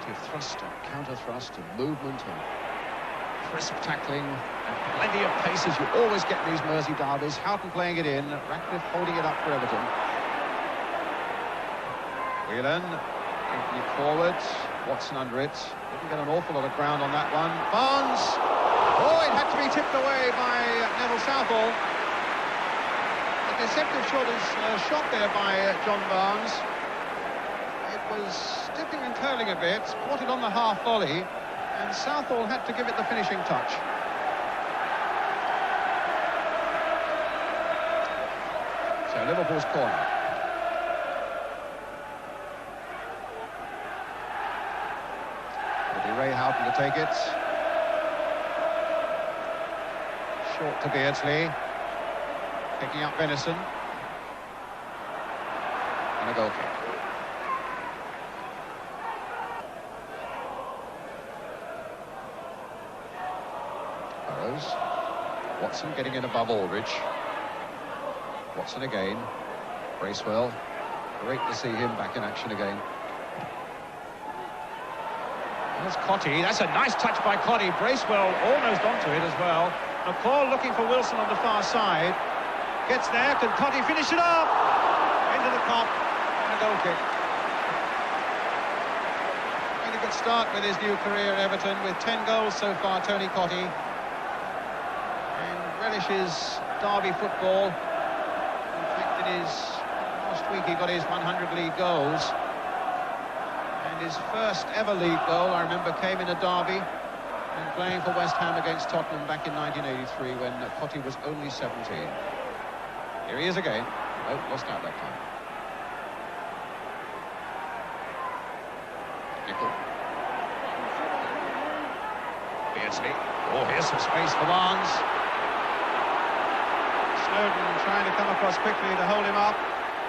plenty of thrust and counter-thrust and movement and crisp tackling and plenty of pace as you always get in these Mersey derbies. Houghton playing it in, Ratcliffe holding it up for Everton. Whelan taking it forward, Watson under it. Didn't get an awful lot of ground on that one. Barnes! Oh, it had to be tipped away by Neville Southall. A deceptive shot there by John Barnes. It was dipping and curling a bit, caught it on the half volley, and Southall had to give it the finishing touch. So Liverpool's corner. It'll be Ray Houghton to take it. Short to Beardsley. Picking up Venison. And a goal kick. Watson getting in above Aldridge. Watson again. Bracewell. Great to see him back in action again. There's Cotty. That's a nice touch by Cotty. Bracewell almost onto it as well. McCall looking for Wilson on the far side. Gets there. Can Cotty finish it up? Into the cop. And a goal kick. Made a good start with his new career at Everton with 10 goals so far, Tony Cotty. Relishes derby football. In fact, in his last week he got his 100 league goals, and his first ever league goal, I remember, came in a derby and playing for West Ham against Tottenham back in 1983 when Cotty was only 17. Here he is again. Oh, lost out that time. Nickel. Beardsley. Oh, here's some space for Barnes. Snowden trying to come across quickly to hold him up,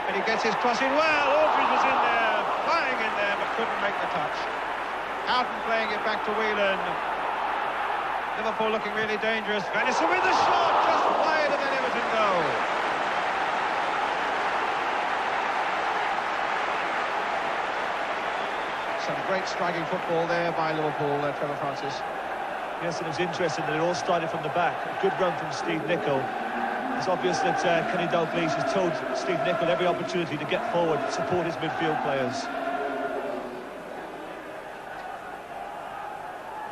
and he gets his cross in well. Aldridge was in there, flying in there, but couldn't make the touch. Houghton playing it back to Whelan. Liverpool looking really dangerous. Venison with the shot, just wide of an Everton goal. Some great striking football there by Liverpool, Trevor Francis. Yes, and it was interesting that it all started from the back. A good run from Steve Nicol. It's obvious that Kenny Dalglish has told Steve Nicol every opportunity to get forward, support his midfield players.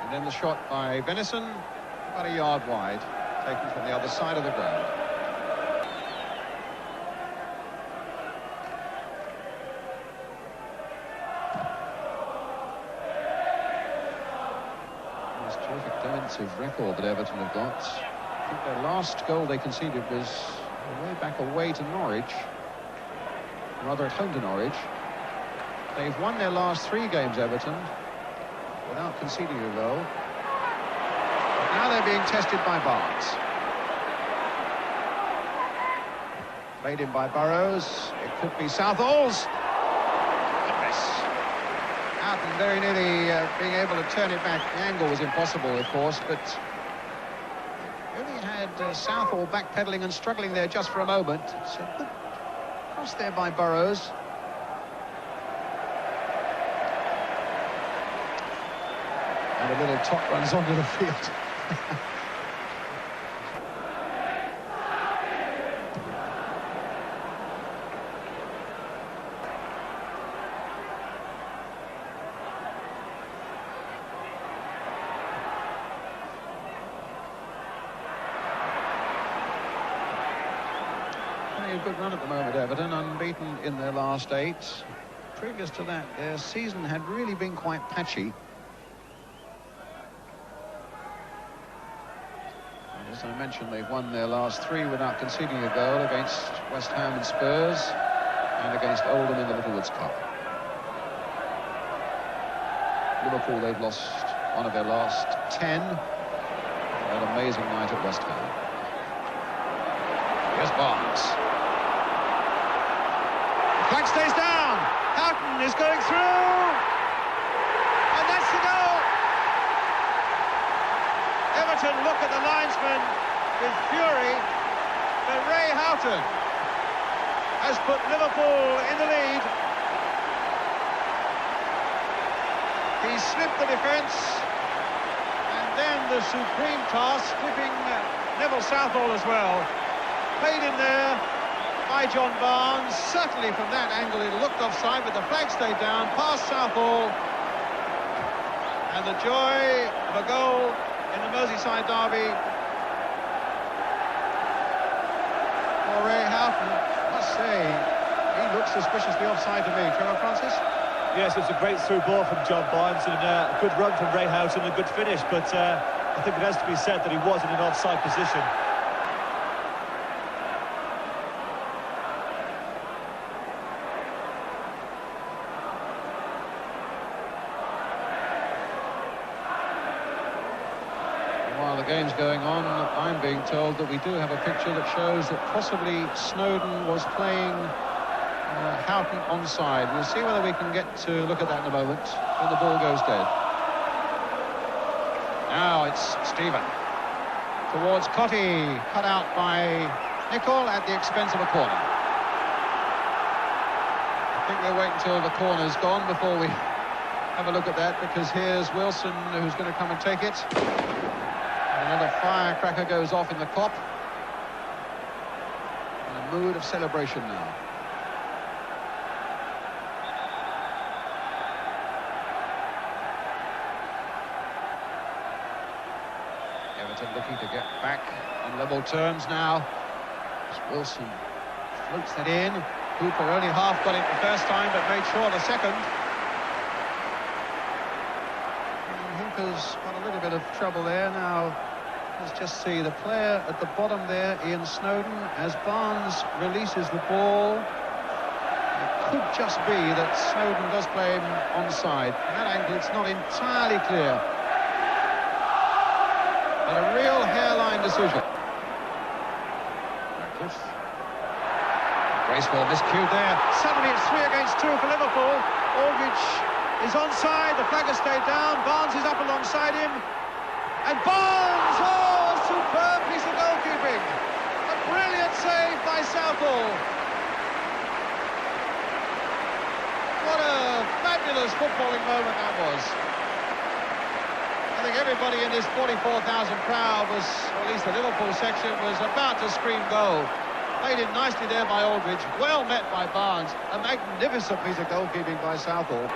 And then the shot by Venison, about a yard wide, taken from the other side of the ground. This terrific defensive record that Everton have got. I think their last goal they conceded was way back away to Norwich, rather at home to Norwich. They've won their last 3 games, Everton, without conceding a goal. But now they're being tested by Barnes. Played in by Burrows. It could be Southall's. Houghton very nearly being able to turn it back. The angle was impossible, of course, but Southall backpedaling and struggling there just for a moment. It's a good cross there by Burrows. And a little top runs onto the field. A good run at the moment, Everton, unbeaten in their last 8. Previous to that, their season had really been quite patchy. And as I mentioned, they've won their last 3 without conceding a goal against West Ham and Spurs, and against Oldham in the Littlewoods Cup. Liverpool, they've lost one of their last 10. That amazing night at West Ham. Here's Barnes. Clarke stays down. Houghton is going through. And that's the goal. Everton look at the linesman with fury. But Ray Houghton has put Liverpool in the lead. He slipped the defence, and then the supreme task, slipping Neville Southall as well. Played in there by John Barnes. Certainly from that angle it looked offside, but the flag stayed down, past Southall. And the joy of a goal in the Merseyside derby for Ray Houghton. I must say, he looks suspiciously offside to me. Trevor Francis? Yes, it's a great through ball from John Barnes and a good run from Ray Houghton and a good finish, but I think it has to be said that he was in an offside position. While the game's going on, I'm being told that we do have a picture that shows that possibly Snowden was playing Houghton onside. We'll see whether we can get to look at that in a moment when the ball goes dead. Now it's Stephen towards Cotty, cut out by Nicol at the expense of a corner. I think we'll wait until the corner's gone before we have a look at that, because here's Wilson who's going to come and take it. And another firecracker goes off in the Kop. In a mood of celebration now. Everton looking to get back on level terms now. As Wilson floats that in. Hooper only half got it the first time, but made sure the second. Hooper's got a little bit of trouble there now. Let's just see the player at the bottom there, Ian Snowden, as Barnes releases the ball. It could just be that Snowden does play him onside. From that angle, it's not entirely clear. But a real hairline decision. Graceful miscued there. Suddenly it's 3 against 2 for Liverpool. Aldridge is onside. The flag has stayed down. Barnes is up alongside him. And Barnes! Oh, a superb piece of goalkeeping. A brilliant save by Southall. What a fabulous footballing moment that was. I think everybody in this 44,000 crowd was, or at least the Liverpool section, was about to scream goal. Played in nicely there by Aldridge, well met by Barnes. A magnificent piece of goalkeeping by Southall.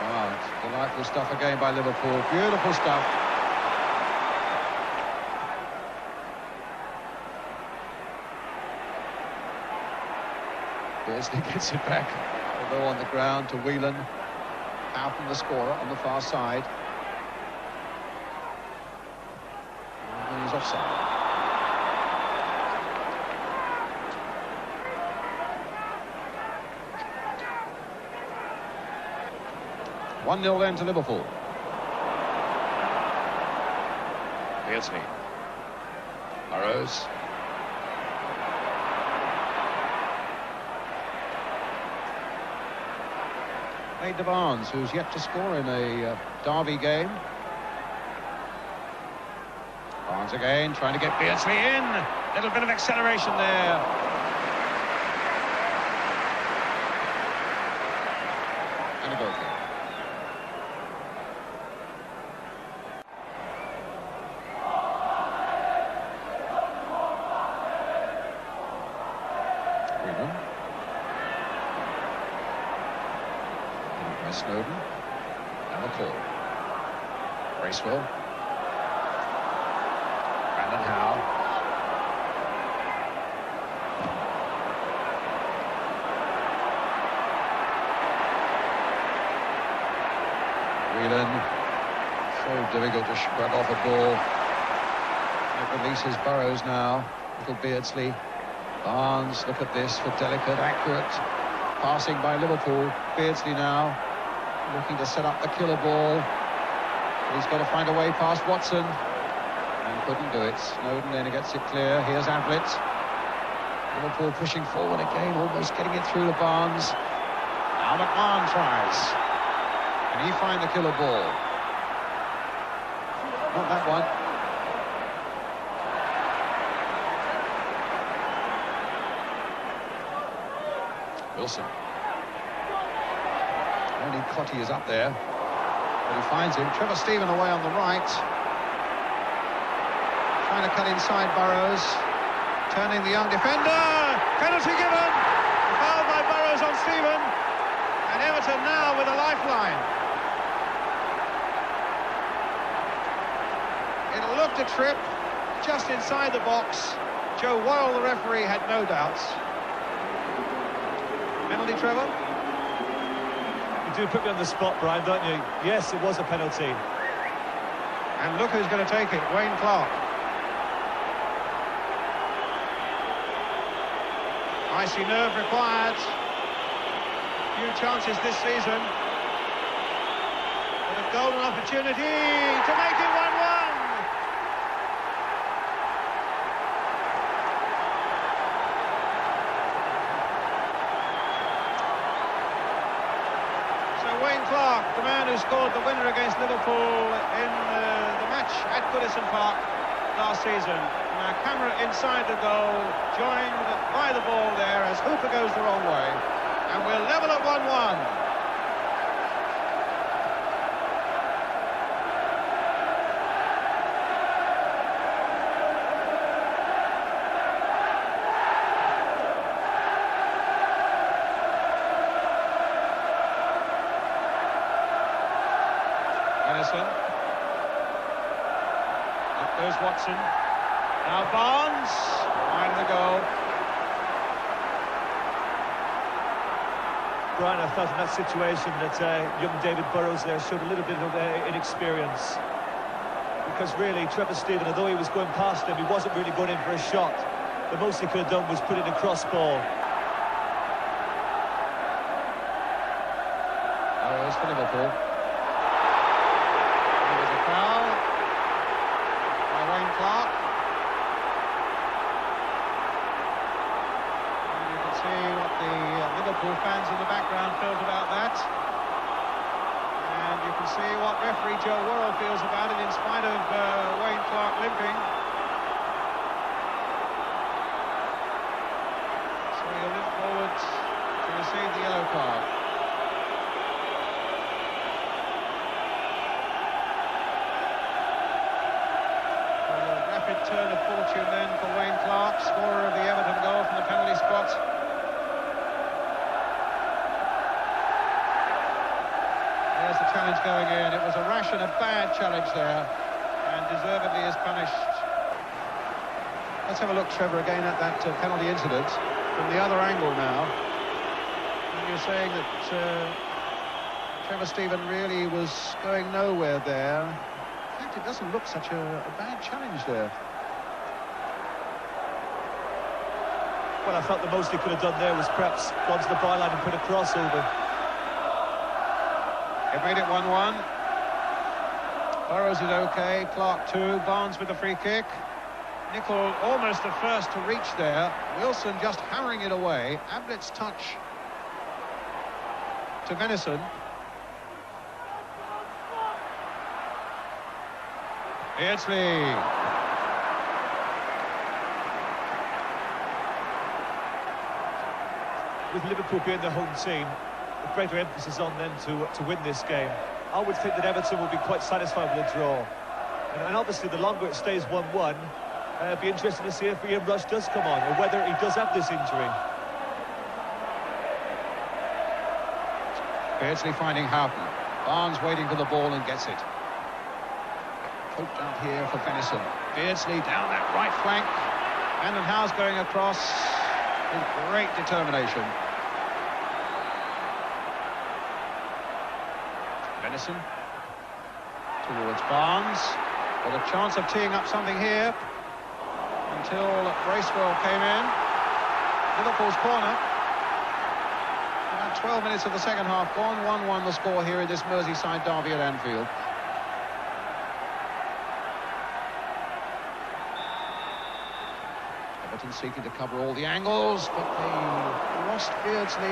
Wow, it's delightful stuff again by Liverpool. Beautiful stuff. Beardsley gets it back, although on the ground to Whelan. Houghton, the scorer, on the far side. And he's offside. One 0 then to Liverpool. Beardsley. Burrows. Made to Barnes, who's yet to score in a derby game. Barnes again, trying to get Beardsley in. Little bit of acceleration there. And a goal kick. Snowden and McCall. Bracewell. Brandon Howe. Whelan. So difficult to spread off a ball. It releases Burrows now. Little Beardsley. Barnes, look at this for delicate, accurate passing by Liverpool. Beardsley now. Looking to set up the killer ball. He's got to find a way past Watson. And couldn't do it. Snowden then gets it clear. Here's Ablett. Liverpool pushing forward again, almost getting it through the Barnes. Now McMahon tries. Can he find the killer ball? Not that one. Wilson. Only Cotty is up there, but he finds him. Trevor Stephen away on the right. Trying to cut inside Burrows. Turning the young defender. Penalty given. Foul by Burrows on Stephen. And Everton now with a lifeline. It looked a trip just inside the box. Joe Worrell, the referee, had no doubts. Penalty, Trevor? You do put me on the spot, Brian, don't you? Yes, it was a penalty. And look who's going to take it, Wayne Clarke. Icy nerve required. Few chances this season. But a golden opportunity to make it 1-1. Wayne Clarke, the man who scored the winner against Liverpool in the match at Goodison Park last season. Now camera inside the goal, joined by the ball there as Hooper goes the wrong way. And we're level at 1-1. Up goes Watson. Now Barnes, wide of the goal. Brian, I felt in that situation that young David Burrows there showed a little bit of inexperience. Because really, Trevor Stephen, although he was going past him, he wasn't really going in for a shot. The most he could have done was put in a cross ball. Oh, it's for Liverpool. Foul by Wayne Clarke. And you can see what the Liverpool fans in the background felt about that. And you can see what referee Joe Worrell feels about it in spite of Wayne Clarke limping. So he'll limp forward to receive the yellow card. Turn of fortune then for Wayne Clarke, scorer of the Everton goal from the penalty spot. There's the challenge going in. It was a rash and a bad challenge there, and deservedly is punished. Let's have a look, Trevor, again at that penalty incident from the other angle now. And you're saying that Trevor Stephen really was going nowhere there. In fact, it doesn't look such a bad challenge there. Well, I felt the most he could have done there was perhaps gone to the byline and put a crossover. It made it 1-1. Burrows is okay, Clarke too, Barnes with the free kick. Nicol almost the first to reach there. Wilson just hammering it away. Ablett's touch to Venison. Beardsley. With Liverpool being the home team, a greater emphasis on them to win this game. I would think that Everton will be quite satisfied with a draw. And obviously, the longer it stays 1-1, it'd be interesting to see if Ian Rush does come on, or whether he does have this injury. Beardsley finding Houghton. Barnes waiting for the ball and gets it. Poked out here for Venison. Beardsley down that right flank. Brandon Howe's going across with great determination. Venison towards Barnes, with a chance of teeing up something here until Bracewell came in. Liverpool's corner. About 12 minutes of the second half gone. 1-1 the score here in this Merseyside derby at Anfield. Everton seeking to cover all the angles, but they lost Beardsley.